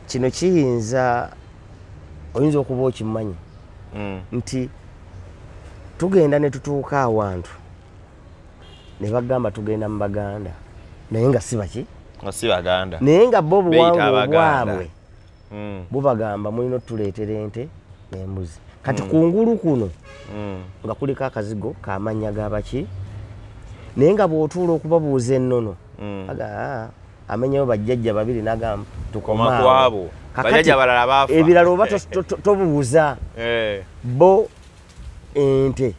kino oyinza okuba okimanyi nti tugenda ne tutuuka awantu ne bagamba tugenda mu Baganda naye nga si baki naye nga bo obuwangwa bwabwe bubagamba mulina otuleetera ente n'embuzi kati kungulu kuno nga kuliko akazigo k'amannya g'abaki naye nga bw'otuula okubabuuza ennono amenyayo bajjajja 2 n'agamba tukomakwabo bajjajja balala baafa ebirala oba tobuuza bo ente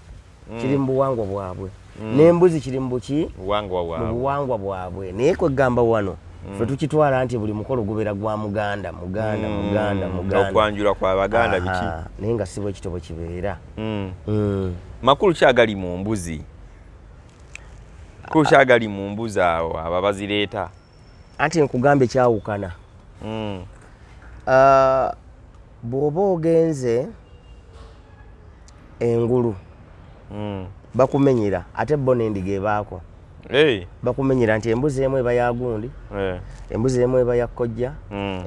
kiri mu buwangwa bwabwe n'embuzi kiri mu buwangwa bwabwe naye kwegamba wano ffe tukitwala nti buli mukolo gubeera gwa muganda okwanjula kwa baganda biki naye nga si bwe kitabo kibeera makulu kyagali mu mbuzi kyagali mu mbuzi awo aba bazireeta anti nkugambye kyawukana bw'oba ogenze engulu bakumenyera ate bo n'endiga ebaako bakumenyera nti embuzi emu eba ya gundi embuzi emu eba ya kkojja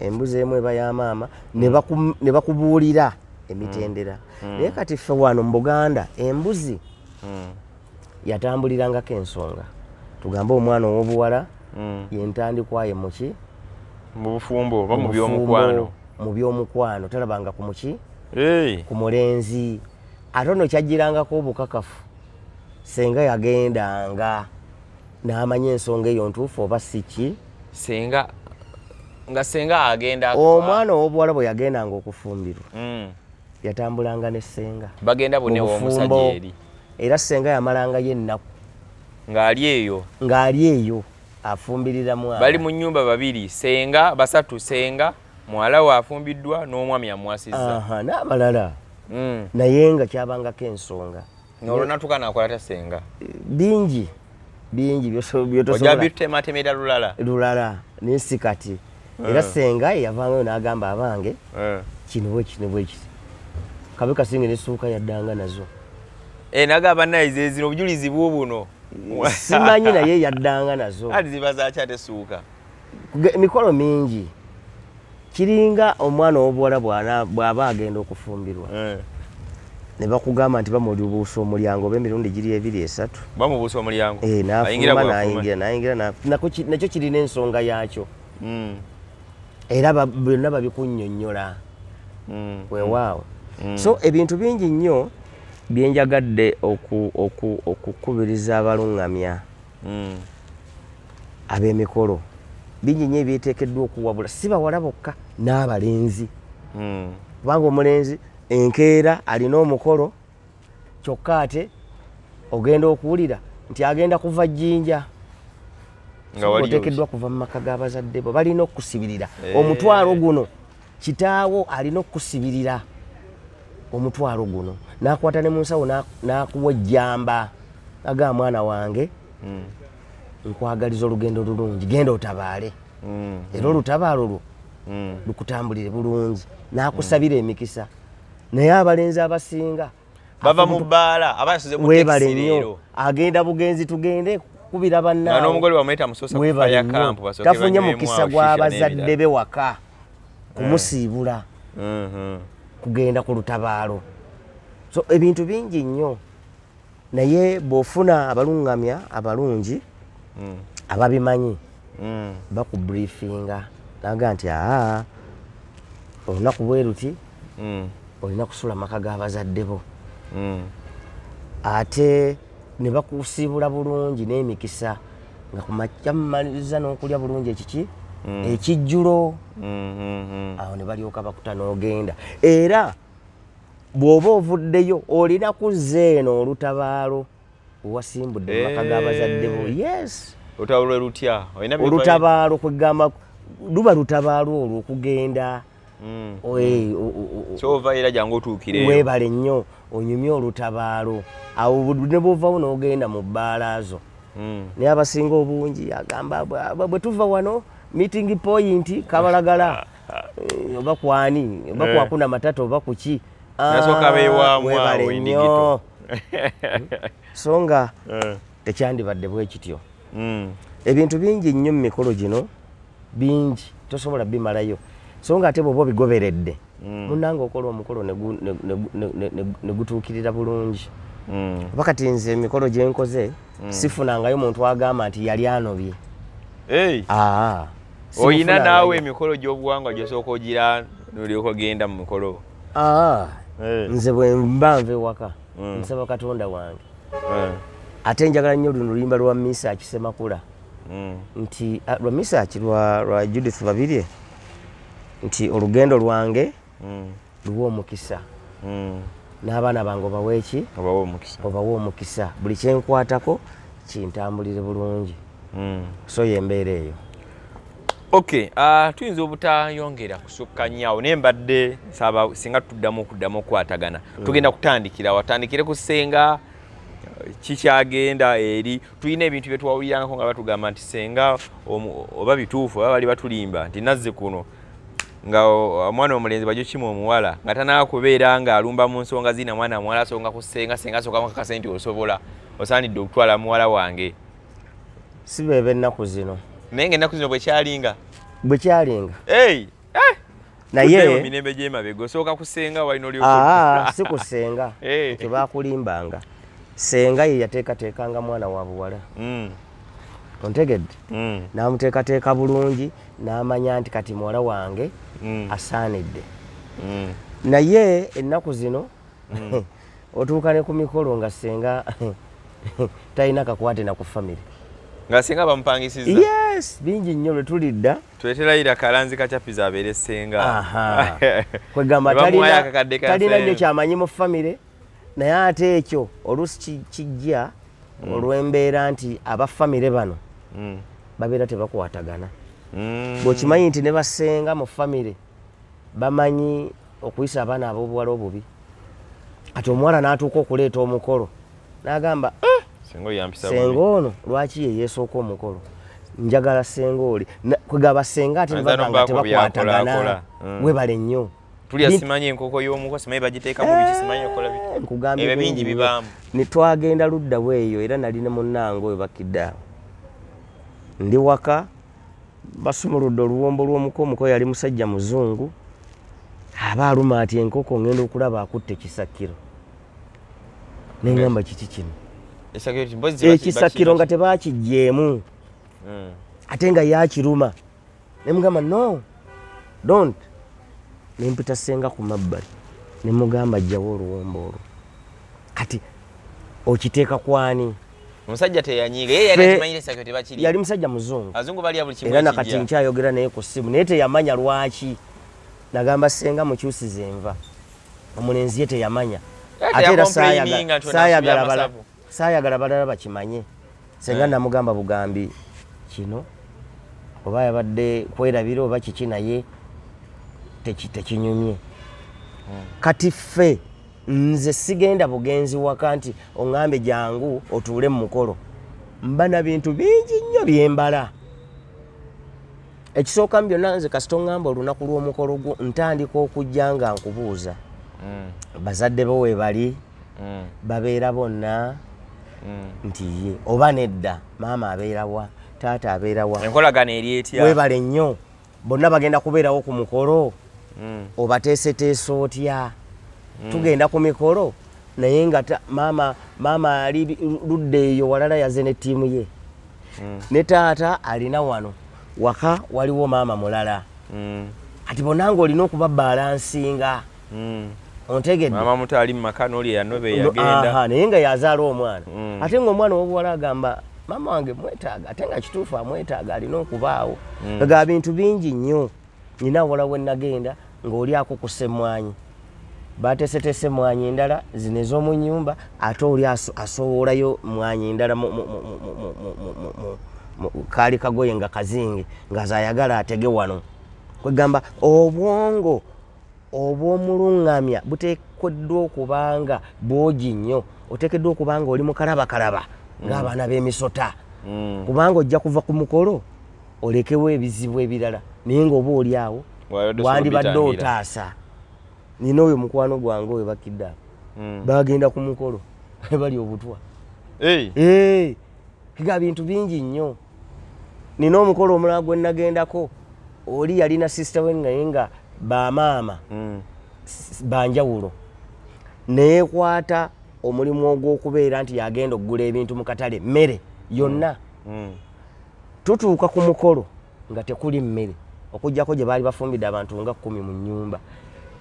embuzi emu eba ya maama ne bakubuulira emitendera naye kati ffe wano mu Buganda embuzi yatambulirangako ensonga tugambe omwana ow'obuwala yentandikwaye muki mu bufumbo oba mu by'omukwano talabanga ku muki ku mulenzi ate ono kyajjirangako obukakafu senga yagendanga n'amanya ensonga eyo ntuufu oba si ki senga agenda omwana ow'obuwala bwe yagendanga okufumbirwa yatambulanga ne senga bagenda bonna ew'omusajja eri era senga yamalangayo ennaku ng'ali eyo afumbirira mwana bali mu nnyumba 2 senga 3 senga muwala we afumbiddwa n'omwami amwasizza n'abalala naye nga kyabangako ensonga olwonatuka nakola ta senga bingi ojja bitematemera lulala naye si kati era senga yavangayo n'agamba abange kino bwe kiti kabe kasinge n'essuuka yaddanga nazo nagamba naye zino obujulizi buno simanyi naye yaddanga nazo ati ziba zakyate suuka emikolo mingi kiringa omwana ow'obuwala bw'aba agenda okufumbirwa ne bakugamba nti bamubuusa omulyango oba emirundi giri 2-3 bamubuusa omulyango n'ayingira nakyo kirina ensonga yaakyo era byonna babikunnyonnyola weewaawo so ebintu bingi nnyo byenjagadde okukubiriza abaluŋŋamya ab'emikolo bingi nnyo ebyeteekeddwa okuwabula si bawala bokka n'abalenzi kubanga omulenzi enkeera alina omukolo kyokka ate ogenda okuwulira nti agenda kuva jjinja oteekeddwa kuva mu maka g'abazadde bo balina okusibirira omutwalo guno kitaawo alina okusibirira omutwalo guno n'akwata ne mu nsawo n'akuwa ejjamba agamba mwana wange nkwagaliza olugendo lulungi genda otabaale era olutabaalo lwo lukutambulire bulungi n'akusabira emikisa naye abalenzi abasinga bava mu bbaala abasize mu taxi leero agenda bugenzi tugende kubira bannaawe n'omugole wamuyita musosa ku fire camp tafunye mukisa gw'abazadde be waka kumusiibula kugenda ku lutabaalo so ebintu bingi nnyo naye bw'ofuna abaluŋŋamya abalungi ababimanyi bakubriefinga naga nti olunaku bwe ruti olina kusula maka g'abazadde bo ate ne bakusiibula bulungi n'emikisa nga kumakya mumaliriza n'okulya bulungi ekiki ekijjulo awo ne balyoka bakuta n'ogenda era bw'oba ovuddeyo olina kuzza eno olutabaalo owasimbudde mu maka g'abazadde bo yes Olutabaalo lutya? Olutabaalo kwegamba luba lutabaalo olwo okugenda. So ova era jangu otuukireyo. Weebale nnyo onyumye olutabaalo. Awo ne bw'ovaawo n'ogenda mu bbaala zo. Naye abasinga obungi agamba bwe tuva wano meeting point Kabalagala oba kwani oba kwakuna matata oba kuki. Nasooka beewaamu awo endigito. Songa tekyandibadde bwe kityo. Ebintu bingi nnyo mu mikolo gino bingi tosobola bimalayo. Songa ate bw'oba obigoberedde munnange okola omukolo ne gutuukirira bulungi. Wakati nze emikolo gye nkoze sifunangayo muntu agamba nti yali anobye. Oyina naawe emikolo gy'obuwangwa gy'osooka ogira n'olyoka ogenda mu mikolo? Nze bwe mba nva ewaka nsaba Katonda wange. Ate njagala nnyo luno luyimba lwa Misa Kisemakula nti lwa Misa lwa Judith Babirye nti olugendo lwange luwa omukisa n'abaana bange obawe omukisa buli kyenkwatako kintambulire bulungi. So y'embeera eyo. Okay, tuyinza obutayongera kusukka nnyo naye mbadde saba singa tuddamu okukwatagana tugenda kutandikira watandikire ku Ssenga kikyagenda eri tulina ebintu bye twawulirangako nga batugamba nti Ssenga oba bituufu oba bali batulimba nti nazze kuno nga omwana omulenzi bajjo kimu omuwala nga tanaakubeera nga alumba mu nsonga zina mwana muwala asonga ku Ssenga asooka mu kakasenti osobola osaanidde okutwala muwala wange. Si beebe ennaku zino. Naye ng'ennaku zino bwe kyalinga. Naye mirembe gy'emabega osooka ku Ssenga walina olyoka. Si ku Ssenga tebakulimbanga. Ssenga ye yateekateekanga mwana wa buwala. Ontegedde? N'amuteekateeka bulungi n'amanya nti kati muwala wange asaanidde. Naye ennaku zino otuuka ne ku mikolo nga Ssenga talina kakwate na ku famire. Nga Ssenga bamupangisizza? Yes, bingi nnyo lwe tulidda. Tweterayira kalanzi kacapiza abeere Ssenga. Kwegamba talina nnyo kyamanyi mu famire, naye ate ekyo oluusi kijja olw'embeera nti abafamire bano babeera tebakwatagana. Bw'okimanyi nti ne bassenga mu famire bamanyi okuyisa abaana ab'obuwala obubi. Ati omuwala n'atuuka okuleeta omukolo n'agamba Ssenga ono lwaki ye yeesooka omukolo, njagala Ssenga oli. Kwegamba Ssenga ate nebaganga tebakwatagana. Webale nnyo. Tulya simanyi enkoko y'omuko simanyi bagiteekamu biki simanyi okola biki. Ebyo bingi bibaamu. Ne twagenda luddawo eyo era nali ne munnange oyo bakidde awo. Ndi waka basumuludde oluwombo lw'omuko. Omuko yali musajja muzungu aba aluma ati enkoko ngenda okulaba akutte Kisakiro. Ne ngamba kiki kino? Ekisakiro nga tebakiggyeemu ate nga yakiruma. Ne mugamba no don't. Ne mpita Ssenga ku mabbali ne mugamba ajjawo oluwombo olwo. Kati okiteeka kwani? Omusajja teyanyiiga ye yali akimanyire Kisakiro tebakiri. Yali musajja muzungu. Azungu bali abuli kimu era nakati nkyayogera naye ku ssimu naye teyamanya lwaki. Nagamba Ssenga mukyusize enva. Omulenzi ye teyamanya. Ate era saayagala balala bakimanye. Ssenga namugamba bugambi kino oba yabadde kwerabira oba kiki naye tekinyumye. Kati ffe nze sigenda bugenzi waka nti oŋŋambe jangu otuule mu mukolo. Mba na bintu bingi nnyo byembala. Ekisooka mu byonna nze kasita oŋŋamba olunaku lw'omukolo gwo ntandika okujja nga nkubuuza bazadde bo we bali babeera bonna nti ye oba nedda maama abeera wa taata abeera wa. Enkolagana eri etya? Webale nnyo bonna bagenda kubeerawo ku mukolo obateeseteese otya? Tugenda ku mikolo naye nga maama ali ludda eyo walala yaze ne ttiimu ye ne taata alina wano waka waliwo maama mulala. Ati bonna ng'olina okuba balansinga. Ontegedde? Maama muto ali mu maka n'oli eyanobe yagenda. Naye nga yazaala omwana. Ate ng'omwana w'obuwala agamba maama wange mwetaaga ate nga kituufu amwetaaga alina okubaawo. Ega bintu bingi nnyo. Nina wala we nagenda ng'olyako ku ssemwanyi. Bateeseteese mwanyi endala zino ez'omu nnyumba ate oli asoolayo mwanyi endala kali kagoye nga kazinge ngazayagala atege wano kwegamba obwongo obw'omulungamya buteekeddwa okubanga bwogi nnyo oteekeddwa okubanga oli mukalabakalaba ng'abaana b'emisota kubanga ojja kuva ku mukolo olekewo ebizibu ebirala naye ng'oba oli awo wandibadde otaasa nina oyo mukwano gwange oyo bakidde bagenda ku mukolo bali obutwa kiga bintu bingi nnyo nina omukolo omulala gwe nagendako oli yalina sisita we naye nga bamaama banjawulo neekwata omulimu ogw'okubeera nti yagenda okugula ebintu mu katale mmere yonna tutuuka ku mukolo nga tekuli mmere okujjako gye baali bafumbidde abantu nga 10 mu nnyumba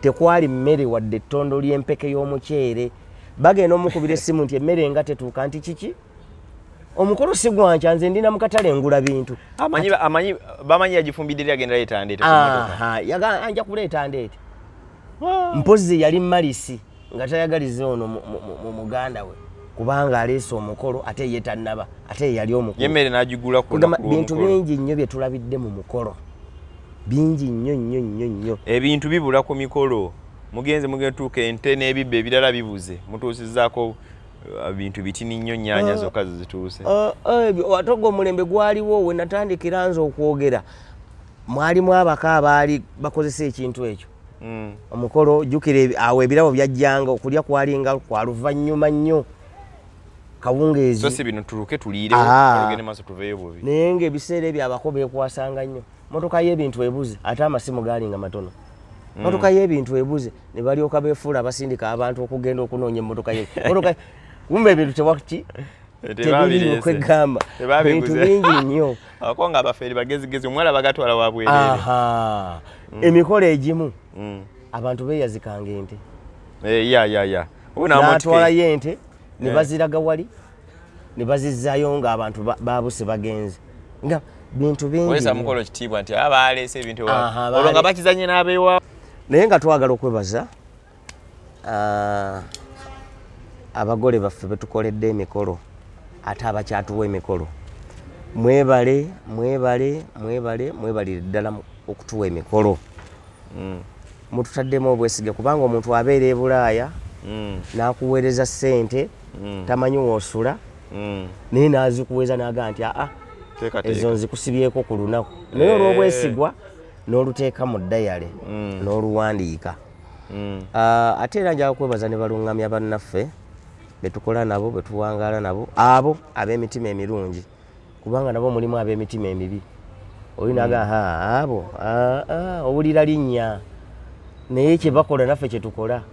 tekwali mmere wadde ettondo ly'empeke y'omuceere bagenda omukubira essimu nti emmere nga tetuuka nti kiki omukolo si gwankya nze ndina mu katale ngula bintu bamanyi yagifumbidde eri agenda leeta ndeete anja kuleeta ndeete mpozi yali malisi nga tayagaliza ono mu muganda we kubanga aleese omukolo ate ye tannaba ate yali omukolo yemmere n'agigula bintu bingi nnyo bye tulabidde mu mukolo bingi nnyo ebintu bibula ku mikolo mugenze tuuka ente n'ebibbe ebirala bibuze mutuusizzaako bintu bitini nnyo nnyanya zokka zituuse ate ogwo omulembe gwaliwo we natandikira nze okwogera mwalimu abaka abaali bakozesa ekintu ekyo omukolo jjukira awo ebirabo byajjanga okulya kwalinga kwa luvannyuma nnyo kawungeezi so si bino tuluke tuliire olugende maaso tuveeyo bubi naye ng'ebiseera ebyo abako beekwasanga nnyo motoka y'ebintu ebuze ate amasimu gaalinga matono motoka y'ebintu ebuze ne balyoka beefuula abasindika abantu okugenda okunoonya emmotoka motoka kumbe ebintu tewaki tebiriyo kwegamba bintu bingi nnyo ako nga abafeeri bagezigezi omwala bagatwala wabwereere emikolo egimu abantu beeyazikanga ente n'atwalayo ente ne baziraga wali ne bazizzaayo ng'abantu baabuse bagenze nga bintu bingi wesa mukolo kitiibwa nti abaleese ebintu olwo nga bakizanye n'abeewa naye nga twagala okwebaza abagole baffe betukoledde emikolo ate abakyatuwa emikolo mwebalire ddala okutuwa emikolo mututaddemu obwesige kubanga omuntu abeera e Bulaaya n'akuweereza ssente tamanyi woosula naye n'azikuweeza n'agaa nti ezo nzikusibyeko ku lunaku naye olw'obwesigwa n'oluteeka mu ddayale n'oluwandiika ate era njala kwebaza ne balungamya bannaffe betukola nabo betuwangaala nabo abo ab'emitima emirungi kubanga nabo mulimu ab'emitima emibi olinaga abo owulira linnya naye kye bakola naffe kye tukola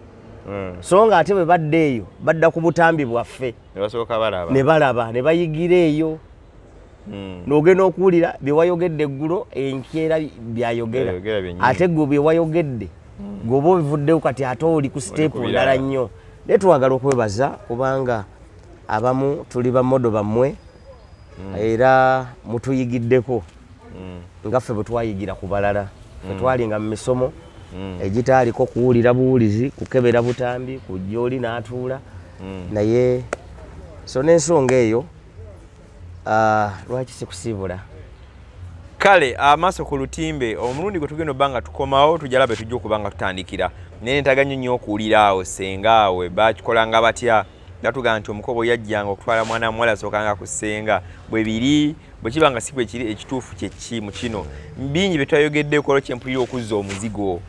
so nga ate bwe badda eyo badda ku butambi bwaffe ne balaba ne bayigira eyo n'ogenda okuwulira bye wayogedde eggulo enkeera byayogera ate gwe bye wayogedde gweoba obivuddewo kati ate oli ku siteepu ndala nnyo naye twagala okwebaza kubanga abamu tuli bamodo bammwe era mutuyigiddeko nga ffe bwe twayigira ku balala ffe twalinga mu misomo egitaaliko kuwulira buwulizi kukebera butambi kujja oli n'atuula naye so n'ensonga eyo lwaki sikusiibula kale amaaso ku lutimbe omulundi gwe tugenda obbanga tukomawo tujalabe tujja okubanga tutandikira naye netaganyo nnyo okuwulira awo senga awe bakikolanga batya gatugamba nti omukobo yajjanga okutwala mwana muwala asookanga ku ssenga bwe biri bwe kiba nga si bwe kiri ekituufu kyeki mu kino bingi bye twayogedde kolo kyempulira okuzza omuzigo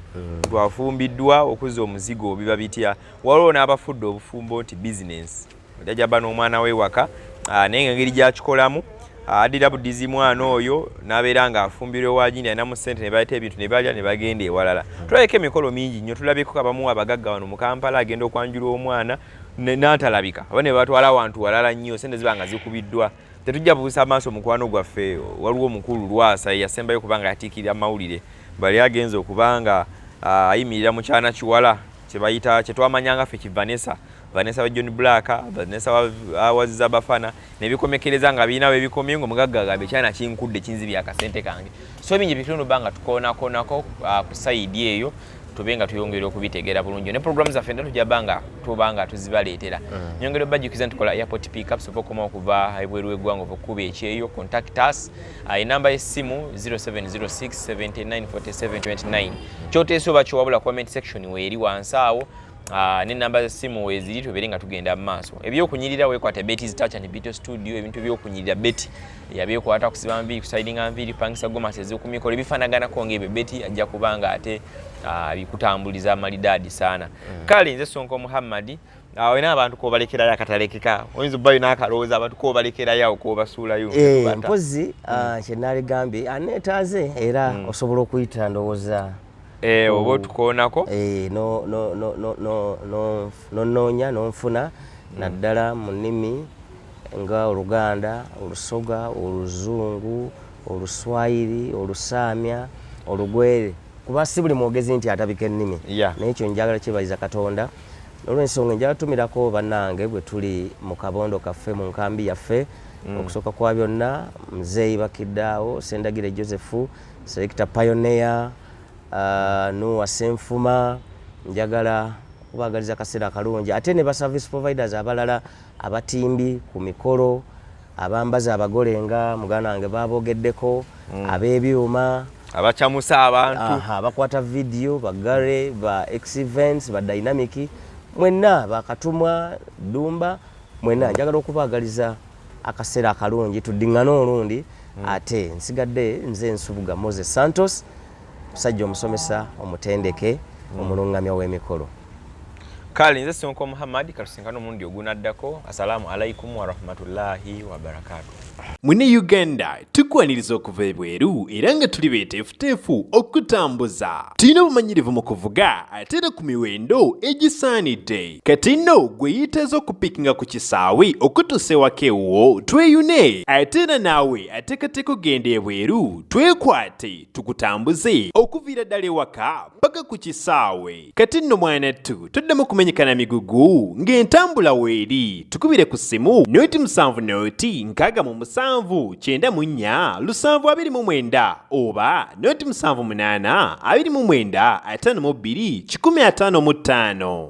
twafumbiddwa okuzza omuzigo biba bitya waliwo n'abafudde obufumbo nti bizinensi jajjaba n'omwana we waka naye nga ngeri gyakikolamu addira budizi mwana oyo n'abeera ng'afumbirwa ewagindi alinamu ssente ne baleeta ebintu ne balya ne bagenda ewalala tulabeko emikolo mingi nnyo tulabeko abamu abagagga wano mu Kampala agenda okwanjula omwana n'atalabika aba ne batwala awantu walala nnyo ssente ziba nga zikubiddwa tetujja buusa amaaso mukwano gwaffe waliwo omukulu Lwasa yasembayo kubanga yatiikirira amawulire bali agenza okubanga ayimirira mu kyana kiwala kye twamanyanga ffe Vanessa wa John Black, Vanessa wa Zabafana, nebikomekereza nga birina we bikomye ngo mugagga gabe kyana kinkudde kinzibi akasente kange. So bingi bitundu banga tukona konako ku side eyo tubenga tuyongera okubitegeera bulungi ne program zaffe nda tujabanga tuzibaleetera nyongera bajjukiza ntukola airport pickup sofa okoma okuva ebweru w'eggwanga okuba ekyeyo contact us enamba y'essimu 0706794729 kyoteesa oba kyowabula comment section weeri wansi awo n'ennamba z'essimu weeziri tubeere nga tugenda mu maaso ebyokunyirira weekwata Betty's Touch and Beauty Studio ebintu by'okunyirira Betty yabyekwata kusiba nviiri kusidinga nviiri pangisa gomasi ez'okumikolo ebifaanaganako ng'ebyo Betty ajja kubanga ate bikutambuliza amalidaadi saana kale nze Sonko Muhammad wena abantu kobalekerayo akatalekeka oyinza obbayo n'akalowooza abantu kobalekerayo awo kobasuulayo mpozi kyenaligambye aneetaaze era osobola okuyita ndowooza oba otukoonako nonoonya nonfuna naddala mu nnimi nga Oluganda, Olusoga, Oluzungu, Oluswayiri, Olusaamya, Olugwere kuba si buli mwogezi nti atabika ennimi naye ekyo njagala kyebayiza Katonda n'olwensonga njagala tumirako bannange bwe tuli mu kabondo kaffe mu nkambi yaffe okusooka kwa byonna Muzeeyi Bakiddaawo Sendagire Joseph Selector Pioneer Noah Senfuma njagala kubagaliza kaseera akalungi ate ne ba service providers abalala abatimbi ku mikolo abambaza abagole nga muganda wange babogeddeko ab'ebyuma abacamusa abantu abakwata video bagare ba X-Events ba Dynamic mwenna bakatumwa Dumba mwenna njagala okubagaliza akaseera akalungi tuddingana olundi ate nsigadde nze Nsubuga Santos musajja omusomesa omutendeke omulungamya w'emikolo kale nze Sonko Muhammad katusinkana omundi ogunaddako assalamu alaikum wa rahmatullahi wa barakatuh Mune Uganda tukwaniriza okuva ebweru era nga tuli beeteefuteefu okutambuza tulina obumanyirivu mu kuvuga ate era ku miwendo egisaanidde kati nno gwe yeetaaza okupikinga ku kisaawe okutuusa ewaka ewuwo tweyune ate era naawe ateekateeka ogenda ebweru twekwate tukutambuze okuviira ddala ewaka paka ku kisaawe kati nno mwanattu toddamu kumenyekana migugu ng'entambula weeri tukubire ku ssimu noti 7 noti 6 94 729 oba noti 78 29 52 155